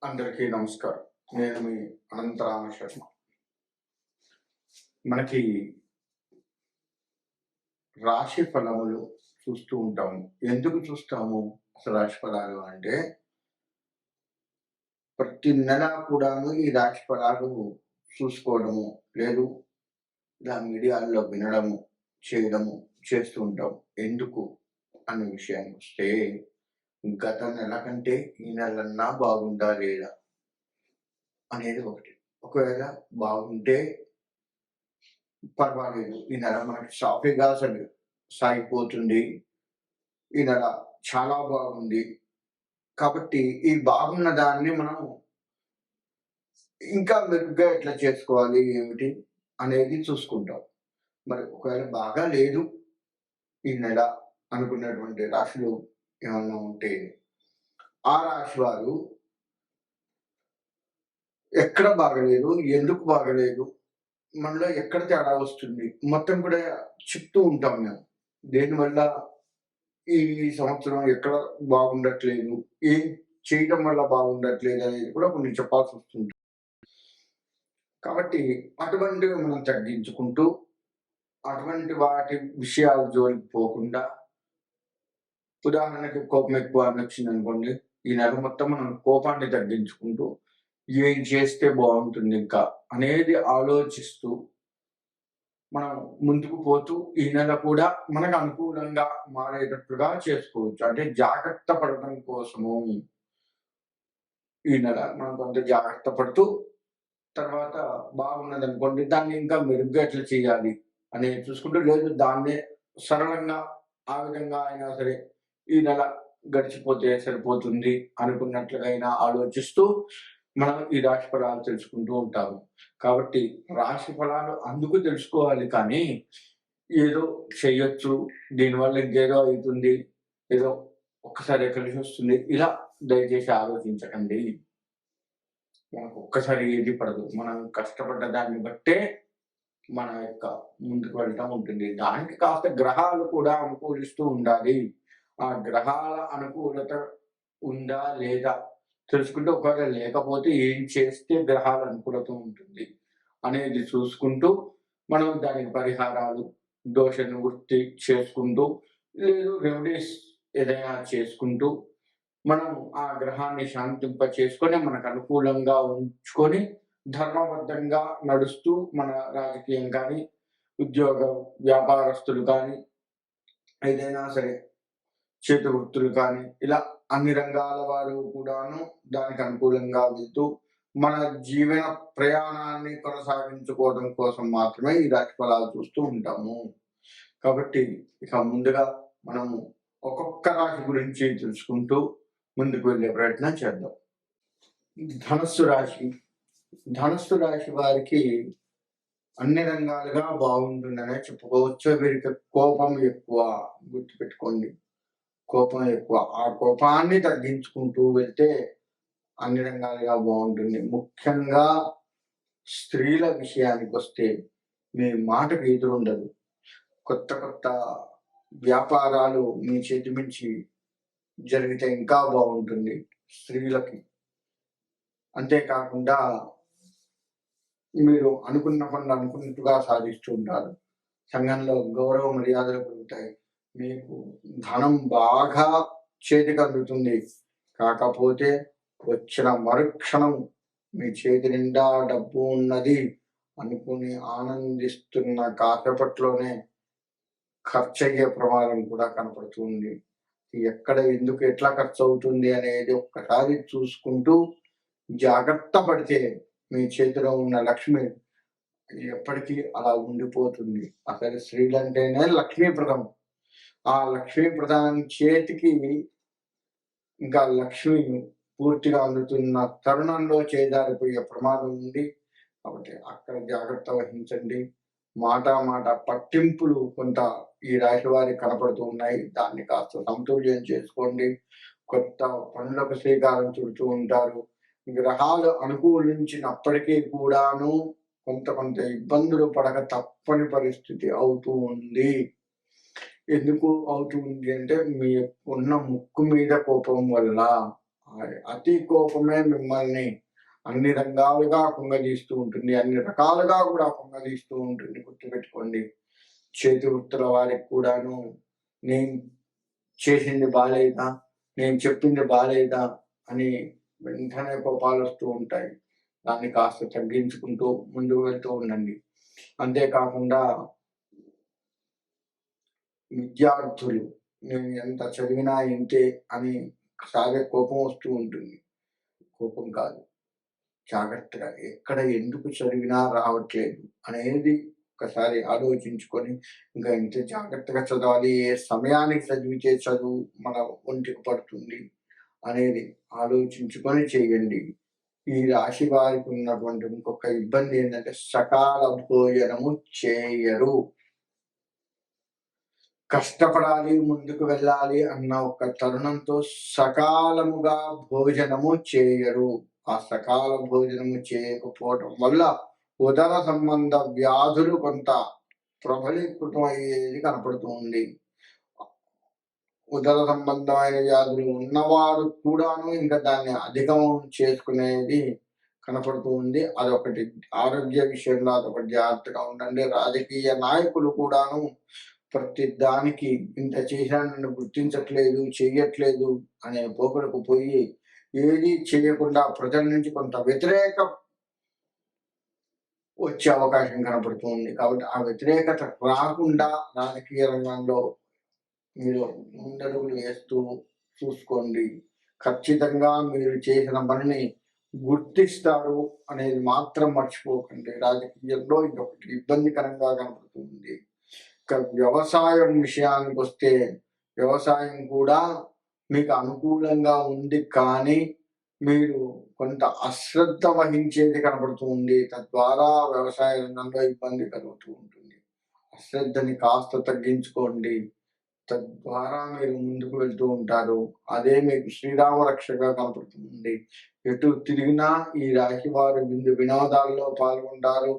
అందరికీ నమస్కారం. నేను మీ అనంతరామ శర్మ. మనకి రాశి ఫలములు చూస్తూ ఉంటాము. ఎందుకు చూస్తాము అసలు రాశి ఫలాలు అంటే, ప్రతి నెల కూడాను ఈ రాశి ఫలాలు చూసుకోవడము, లేదు ఇలా మీడియాల్లో వినడము, చేయడము చేస్తూ ఉంటాం. ఎందుకు అనే విషయానికొస్తే, గత నెల కంటే ఈ నెలన్నా బాగుందా లేదా అనేది ఒకటి. ఒకవేళ బాగుంటే పర్వాలేదు. ఈ నెల మనకి సాఫీగా సాగిపోతుంది. ఈ నెల చాలా బాగుంది. కాబట్టి ఈ బాగున్న దాన్ని మనం ఇంకా మెరుగ్గా ఎట్లా చేసుకోవాలి, ఏమిటి అనేది చూసుకుంటాం. మరి ఒకవేళ బాగా లేదు ఈ నెల అనుకున్నటువంటి రాశులు ఏమన్నా ఉంటే, ఆ రాశి వారు ఎక్కడ బాగలేదు, ఎందుకు బాగలేదు, మనలో ఎక్కడ తేడా వస్తుంది, మొత్తం కూడా చెప్తూ ఉంటాం మేము. దేనివల్ల ఈ సంవత్సరం ఎక్కడ బాగుండట్లేదు, ఏం చేయటం వల్ల బాగుండట్లేదు అనేది కూడా కొన్ని చెప్పాల్సి వస్తుంది. కాబట్టి అటువంటివి మనం తగ్గించుకుంటూ, అటువంటి వాటి విషయాల జోలికి పోకుండా, ఉదాహరణకి కోపం ఎక్కువ నచ్చింది అనుకోండి, ఈ నెల మొత్తం మనం కోపాన్ని తగ్గించుకుంటూ ఏం చేస్తే బాగుంటుంది ఇంకా అనేది ఆలోచిస్తూ మనం ముందుకు పోతూ ఈ నెల కూడా మనకు అనుకూలంగా మారేటట్లుగా చేసుకోవచ్చు. అంటే జాగ్రత్త పడటం కోసము ఈ నెల మనం కొంత జాగ్రత్త పడుతూ, తర్వాత బాగున్నదనుకోండి దాన్ని ఇంకా మెరుగ్గా ఎట్లా చేయాలి అనేది చూసుకుంటూ, లేదు దాన్నే సరళంగా ఆ విధంగా అయినా సరే ఈ నెల గడిచిపోతే సరిపోతుంది అనుకున్నట్లుగా అయినా ఆలోచిస్తూ మనం ఈ రాశి ఫలాలు తెలుసుకుంటూ ఉంటాము. కాబట్టి రాశి ఫలాలు అందుకు తెలుసుకోవాలి కానీ, ఏదో చెయ్యొచ్చు, దీనివల్ల ఇంకేదో అవుతుంది, ఏదో ఒక్కసారి కలిసి వస్తుంది, ఇలా దయచేసి ఆలోచించకండి. మనకు ఒక్కసారి ఏది పడదు. మనం కష్టపడ్డ దాన్ని బట్టే మన యొక్క ముందుకు వెళ్ళటం ఉంటుంది. దానికి కాస్త గ్రహాలు కూడా అనుకూలిస్తూ ఉండాలి. ఆ గ్రహాల అనుకూలత ఉందా లేదా తెలుసుకుంటూ, ఒకవేళ లేకపోతే ఏం చేస్తే గ్రహాల అనుకూలత ఉంటుంది అనేది చూసుకుంటూ, మనం దానికి పరిహారాలు, దోష నివృత్తి చేసుకుంటూ, లేదు రెమెడీస్ ఏదైనా చేసుకుంటూ, మనం ఆ గ్రహాన్ని శాంతింప చేసుకొని మనకు అనుకూలంగా ఉంచుకొని ధర్మబద్ధంగా నడుస్తూ, మన రాజకీయం కానీ, ఉద్యోగ వ్యాపారస్తులు కానీ, ఏదైనా సరే చేతి వృత్తులు కానీ, ఇలా అన్ని రంగాల వారు కూడాను దానికి అనుకూలంగా వెళ్తూ మన జీవన ప్రయాణాన్ని కొనసాగించుకోవడం కోసం మాత్రమే ఈ రాశి ఫలాలు చూస్తూ ఉంటాము. కాబట్టి ఇక ముందుగా మనము ఒక్కొక్క రాశి గురించి తెలుసుకుంటూ ముందుకు వెళ్ళే ప్రయత్నం చేద్దాం. ధనస్సు రాశి. ధనస్సు రాశి వారికి అన్ని రంగాలుగా బాగుంటుందనే చెప్పుకోవచ్చు. వీరికి కోపం ఎక్కువ, గుర్తుపెట్టుకోండి. కోపం ఎక్కువ. ఆ కోపాన్ని తగ్గించుకుంటూ వెళ్తే అన్ని రంగాలుగా బాగుంటుంది. ముఖ్యంగా స్త్రీల విషయానికొస్తే మీ మాటకు ఎదురుండదు. కొత్త కొత్త వ్యాపారాలు మీ చేతి నుంచి జరిగితే ఇంకా బాగుంటుంది స్త్రీలకి. అంతేకాకుండా మీరు అనుకున్న పనులు అనుకున్నట్టుగా సాధిస్తూ ఉంటారు. సంఘంలో గౌరవ మర్యాదలు పెరుగుతాయి. మీకు ధనం బాగా చేతికి అందుతుంది. కాకపోతే వచ్చిన మరుక్షణం మీ చేతి నిండా డబ్బు ఉన్నది అనుకుని ఆనందిస్తున్న కాసేపట్లోనే ఖర్చు అయ్యే ప్రమాదం కూడా కనపడుతుంది. ఎక్కడ ఎందుకు ఎట్లా ఖర్చు అవుతుంది అనేది ఒక్కసారి చూసుకుంటూ జాగ్రత్త పడితే మీ చేతిలో ఉన్న లక్ష్మి ఎప్పటికీ అలా ఉండిపోతుంది. అసలు స్త్రీలంటేనే లక్ష్మీప్రదం. ఆ లక్ష్మీప్రదం చేతికి ఇంకా లక్ష్మి పూర్తిగా అందుతున్న తరుణంలో చేజారిపోయే ప్రమాదం ఉంది. కాబట్టి అక్కడ జాగ్రత్త వహించండి. మాట పట్టింపులు కొంత ఈ రాశి వారికి కనపడుతూ ఉన్నాయి. దాన్ని కాస్త సమతుల్యం చేసుకోండి. కొత్త పనులకు శ్రీకారం చుడుతూ ఉంటారు. గ్రహాలు అనుకూలించినప్పటికీ కూడాను కొంత ఇబ్బందులు పడక తప్పని పరిస్థితి అవుతూ ఉంది. ఎందుకు అవుతుంది అంటే, మీ ఉన్న ముక్కు మీద కోపం వల్ల అతి కోపమే మిమ్మల్ని అన్ని రంగాలుగా కుంగదీస్తూ ఉంటుంది, అన్ని రకాలుగా కూడా కుంగదీస్తూ ఉంటుంది. గుర్తుపెట్టుకోండి. చేతి వృత్తుల వారికి కూడాను నేను చేసింది బాలేదా, నేను చెప్పింది బాలేదా అని వెంటనే కోపాలు వస్తూ ఉంటాయి. దాన్ని కాస్త తగ్గించుకుంటూ ముందుకు వెళ్తూ ఉండండి. అంతేకాకుండా విద్యార్థులు నేను ఎంత చదివినా ఇంతే అని సాగే కోపం వస్తూ ఉంటుంది. కోపం కాదు, జాగ్రత్తగా ఎక్కడ ఎందుకు చదివినా రావట్లేదు అనేది ఒకసారి ఆలోచించుకొని ఇంకా ఎంత జాగ్రత్తగా చదవాలి, ఏ సమయానికి చదివితే చదువు మన ఒంటికి పడుతుంది అనేది ఆలోచించుకొని చేయండి. ఈ రాశి వారికి ఉన్నటువంటి ఇంకొక ఇబ్బంది ఏంటంటే సకాల భోజనము చేయరు. కష్టపడాలి, ముందుకు వెళ్ళాలి అన్న ఒక తరుణంతో సకాలముగా భోజనము చేయరు. ఆ సకాల భోజనము చేయకపోవడం వల్ల ఉదర సంబంధ వ్యాధులు కొంత ప్రబలీకృతం అయ్యేది కనపడుతూ ఉంది. ఉదర సంబంధమైన వ్యాధులు ఉన్నవారు కూడాను ఇంకా దాన్ని అధికం చేసుకునేది కనపడుతూ ఉంది. అదొకటి. ఆరోగ్య విషయంలో అదొకటి జాగ్రత్తగా ఉండండి. రాజకీయ నాయకులు కూడాను ప్రతి దానికి ఇంత చేసినా నన్ను గుర్తించట్లేదు, చెయ్యట్లేదు అనే పోకడకు పోయి ఏది చేయకుండా ప్రజల నుంచి కొంత వ్యతిరేకం వచ్చే అవకాశం కనపడుతుంది. కాబట్టి ఆ వ్యతిరేకత రాకుండా రాజకీయ రంగంలో మీరు ముందడుగులు వేస్తూ చూసుకోండి. ఖచ్చితంగా మీరు చేసిన పనిని గుర్తిస్తారు అనేది మాత్రం మర్చిపోకండి. రాజకీయంలో ఇదొకటి ఇబ్బందికరంగా కనపడుతుంది. ఇక వ్యవసాయం విషయానికి వస్తే వ్యవసాయం కూడా మీకు అనుకూలంగా ఉంది, కానీ మీరు కొంత అశ్రద్ధ వహించేది కనబడుతుంది. తద్వారా వ్యవసాయ రంగంలో ఇబ్బంది కలుగుతూ ఉంటుంది. అశ్రద్ధని కాస్త తగ్గించుకోండి. తద్వారా మీరు ముందుకు వెళ్తూ ఉంటారు. అదే మీకు శ్రీరామ రక్షగా కనపడుతుంది. ఎటు తిరిగినా ఈ రాశి వారు విందు వినోదాల్లో పాల్గొంటారు,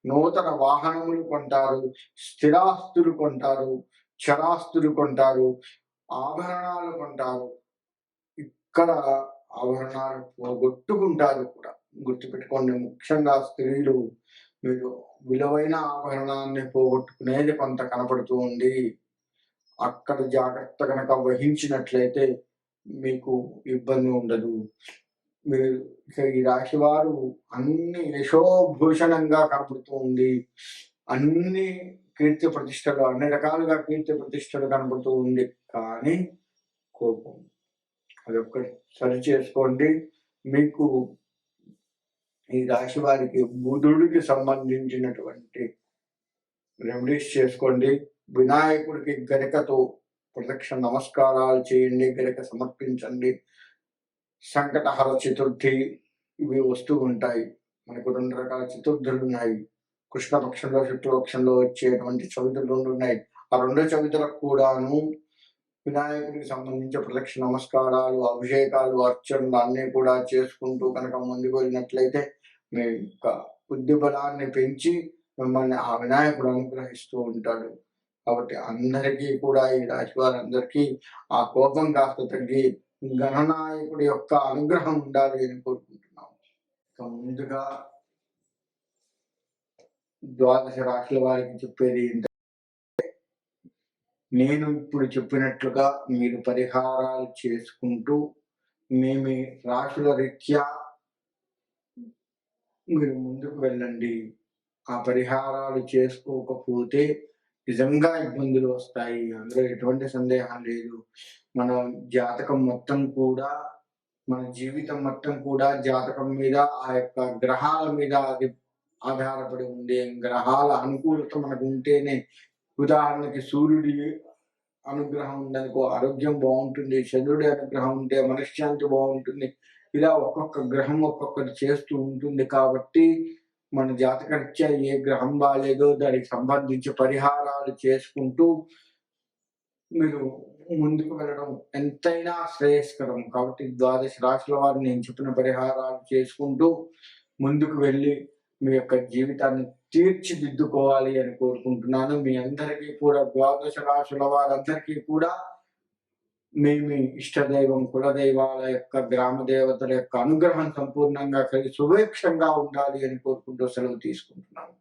నూతన వాహనములు కొంటారు, స్థిరాస్తులు కొంటారు, చరాస్తులు కొంటారు, ఆభరణాలు కొంటారు. ఇక్కడ ఆభరణాలు పోగొట్టుకుంటారు కూడా. గుర్తుపెట్టుకోండి, ముఖ్యంగా స్త్రీలు మీరు విలువైన ఆభరణాన్ని పోగొట్టుకునేది కొంత కనపడుతూ ఉంది. అక్కడ జాగ్రత్త కనుక వహించినట్లయితే మీకు ఇబ్బంది ఉండదు. మీరు ఈ రాశి వారు అన్ని యశోభూషణంగా కనపడుతూ ఉంది. అన్ని కీర్తి ప్రతిష్టలు, అన్ని రకాలుగా కీర్తి ప్రతిష్టలు కనపడుతూ ఉంది. కానీ కోపం అదొక్కటి సరి చేసుకోండి. మీకు ఈ రాశి వారికి బుధుడికి సంబంధించినటువంటి రెమెడీస్ చేసుకోండి. వినాయకుడికి గరికతో ప్రదక్షిణ నమస్కారాలు చేయండి, గరిక సమర్పించండి. సంకటహర చతుర్థి ఇవి వస్తూ ఉంటాయి. మనకు 2 రకాల చతుర్థులు ఉన్నాయి. కృష్ణపక్షంలో, శుక్లపక్షంలో వచ్చేటువంటి చవితులు 2 ఉన్నాయి. ఆ 2 చవితులకు కూడాను వినాయకుడికి సంబంధించిన ప్రదక్షిణ నమస్కారాలు, అభిషేకాలు, అర్చనలు అన్నీ కూడా చేసుకుంటూ కనుక ముందుకు వెళ్ళినట్లయితే మీ యొక్క బుద్ధి బలాన్ని పెంచి మిమ్మల్ని ఆ వినాయకుడు అనుగ్రహిస్తూ ఉంటాడు. కాబట్టి అందరికీ కూడా ఈ రాశి వారందరికీ ఆ కోపం కాస్త తగ్గి గణనాయకుడి యొక్క అనుగ్రహం ఉండాలి అని కోరుకుంటున్నాం. ఇక ముందుగా ద్వాదశ రాశుల వారికి చెప్పేది ఏంటంటే, నేను ఇప్పుడు చెప్పినట్లుగా మీరు పరిహారాలు చేసుకుంటూ మీ రాశుల రీత్యా మీరు ముందుకు వెళ్ళండి. ఆ పరిహారాలు చేసుకోకపోతే నిజంగా ఇబ్బందులు వస్తాయి. అందులో ఎటువంటి సందేహం లేదు. మన జాతకం మొత్తం కూడా, మన జీవితం మొత్తం కూడా జాతకం మీద, ఆ యొక్క గ్రహాల మీద అది ఆధారపడి ఉంది. గ్రహాల అనుకూలత మనకు ఉంటేనే, ఉదాహరణకి సూర్యుడి అనుగ్రహం ఉందనుకో ఆరోగ్యం బాగుంటుంది, చంద్రుడి అనుగ్రహం ఉంటే మనశ్శాంతి బాగుంటుంది. ఇలా ఒక్కొక్క గ్రహం ఒక్కొక్కటి చేస్తూ ఉంటుంది. కాబట్టి మన జాతకరీత్యా ఏ గ్రహం బాలేదో దానికి సంబంధించి పరిహారాలు చేసుకుంటూ మీరు ముందుకు వెళ్ళడం ఎంతైనా శ్రేయస్కరం. కాబట్టి ద్వాదశ రాశుల వారు నేను చెప్పిన పరిహారాలు చేసుకుంటూ ముందుకు వెళ్ళి మీ యొక్క జీవితాన్ని తీర్చిదిద్దుకోవాలి అని కోరుకుంటున్నాను. మీ అందరికీ కూడా, ద్వాదశ రాశుల వారందరికీ కూడా మీ మీ ఇష్టదైవం, కులదైవాల యొక్క, గ్రామ దేవతల యొక్క అనుగ్రహం సంపూర్ణంగా కలిగి సుభిక్షంగా ఉండాలి అని కోరుకుంటూ సెలవు తీసుకుంటున్నాను.